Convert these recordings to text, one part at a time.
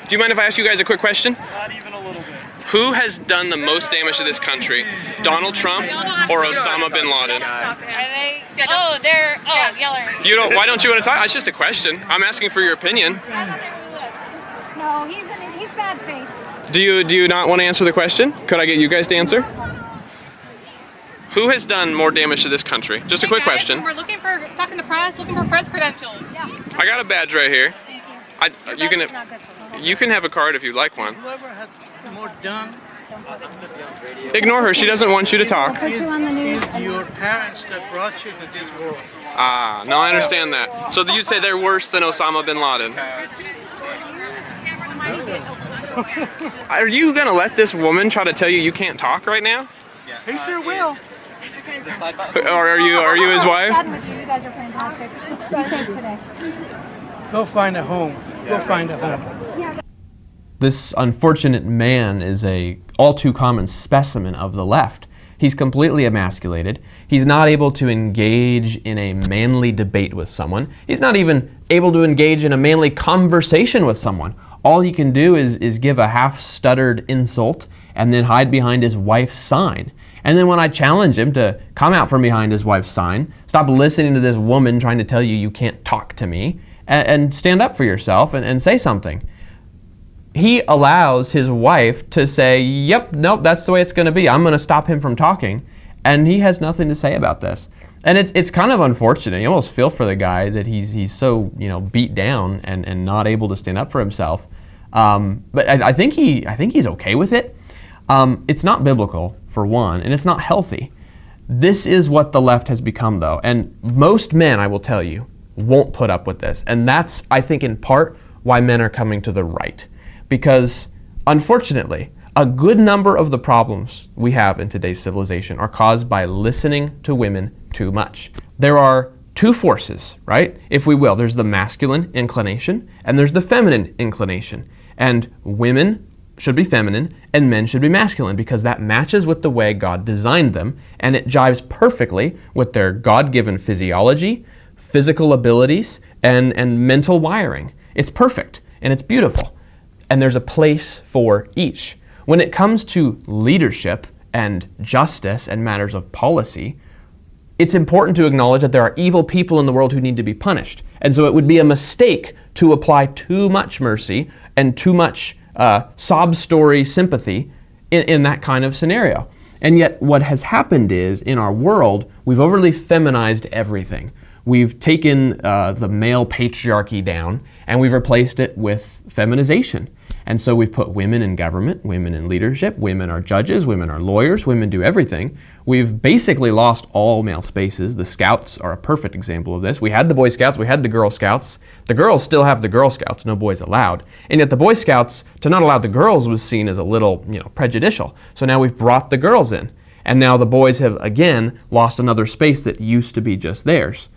Do you mind if I ask you guys a quick question? Not even a little bit. Who has done the most damage to this country? Donald Trump or Osama bin Laden? They're yelling. You don't. Why don't you want to talk? It's just a question. I'm asking for your opinion. No, he's bad faith. Do you not want to answer the question? Could I get you guys to answer? Who has done more damage to this country? Just a quick question. We're looking for talking to press, looking for press credentials. Yeah. I got a badge right here. Thank you. You can have a card if you'd like one. Whoever has more done. Ignore her. She doesn't want you to talk. Put you on the news. It's your parents that brought you to this world. Ah, no, I understand that. So you'd say they're worse than Osama bin Laden? Are you gonna let this woman try to tell you can't talk right now? He sure will. Or are you his wife? You guys are fantastic. Be safe today. Go find a home. Go find a home. This unfortunate man is a all too common specimen of the left. He's completely emasculated. He's not able to engage in a manly debate with someone. He's not even able to engage in a manly conversation with someone. All he can do is give a half-stuttered insult and then hide behind his wife's sign. And then when I challenge him to come out from behind his wife's sign, stop listening to this woman trying to tell you can't talk to me, and stand up for yourself and say something, he allows his wife to say, yep, nope, that's the way it's going to be. I'm going to stop him from talking. And he has nothing to say about this. And it's kind of unfortunate. You almost feel for the guy that he's so beat down and not able to stand up for himself. But I think he's okay with it. It's not biblical, for one, and it's not healthy. This is what the left has become, though. And most men, I will tell you, won't put up with this. And that's, I think, in part why men are coming to the right. Because, unfortunately, a good number of the problems we have in today's civilization are caused by listening to women too much. There are two forces, right? If we will, there's the masculine inclination and there's the feminine inclination. And women should be feminine and men should be masculine because that matches with the way God designed them, and it jives perfectly with their God-given physiology, physical abilities, and mental wiring. It's perfect and it's beautiful. And there's a place for each. When it comes to leadership and justice and matters of policy, it's important to acknowledge that there are evil people in the world who need to be punished. And so it would be a mistake to apply too much mercy and too much sob story sympathy in that kind of scenario. And yet what has happened is, in our world, we've overly feminized everything. We've taken the male patriarchy down and we've replaced it with feminization. And so we've put women in government, women in leadership, women are judges, women are lawyers, women do everything. We've basically lost all male spaces. The Scouts are a perfect example of this. We had the Boy Scouts, we had the Girl Scouts. The girls still have the Girl Scouts, no boys allowed. And yet the Boy Scouts, to not allow the girls was seen as a little, prejudicial. So now we've brought the girls in. And now the boys have, again, lost another space that used to be just theirs.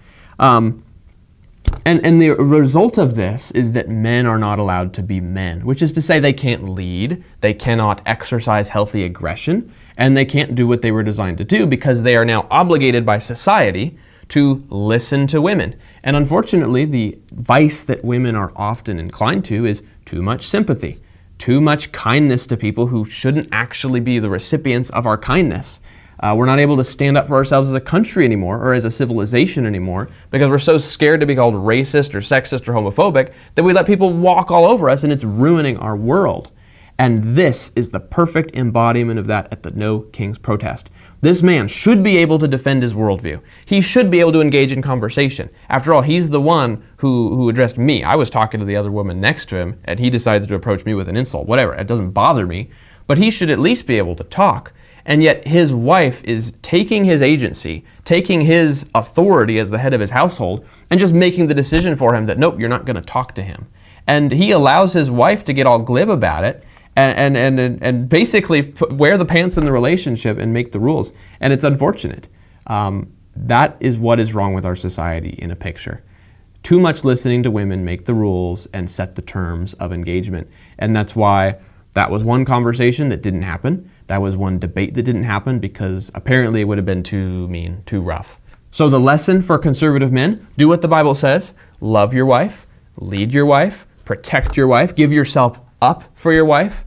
And the result of this is that men are not allowed to be men, which is to say they can't lead, they cannot exercise healthy aggression, and they can't do what they were designed to do because they are now obligated by society to listen to women. And unfortunately, the vice that women are often inclined to is too much sympathy, too much kindness to people who shouldn't actually be the recipients of our kindness. We're not able to stand up for ourselves as a country anymore or as a civilization anymore because we're so scared to be called racist or sexist or homophobic that we let people walk all over us, and it's ruining our world. And this is the perfect embodiment of that at the No Kings protest. This man should be able to defend his worldview. He should be able to engage in conversation. After all, he's the one who addressed me. I was talking to the other woman next to him, and he decides to approach me with an insult. Whatever, it doesn't bother me. But he should at least be able to talk. And yet his wife is taking his agency, taking his authority as the head of his household, and just making the decision for him that, nope, you're not going to talk to him. And he allows his wife to get all glib about it and basically wear the pants in the relationship and make the rules. And it's unfortunate. That is what is wrong with our society in a picture. Too much listening to women make the rules and set the terms of engagement. And that's why that was one conversation that didn't happen. That was one debate that didn't happen because apparently it would have been too mean, too rough. So the lesson for conservative men, do what the Bible says. Love your wife, lead your wife, protect your wife, give yourself up for your wife,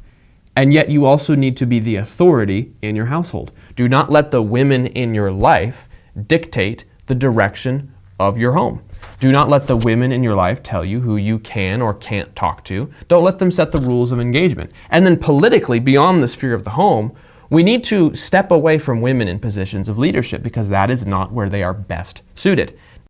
and yet you also need to be the authority in your household. Do not let the women in your life dictate the direction of your home. Do not let the women in your life tell you who you can or can't talk to. Don't let them set the rules of engagement. And then politically, beyond the sphere of the home, we need to step away from women in positions of leadership because that is not where they are best suited.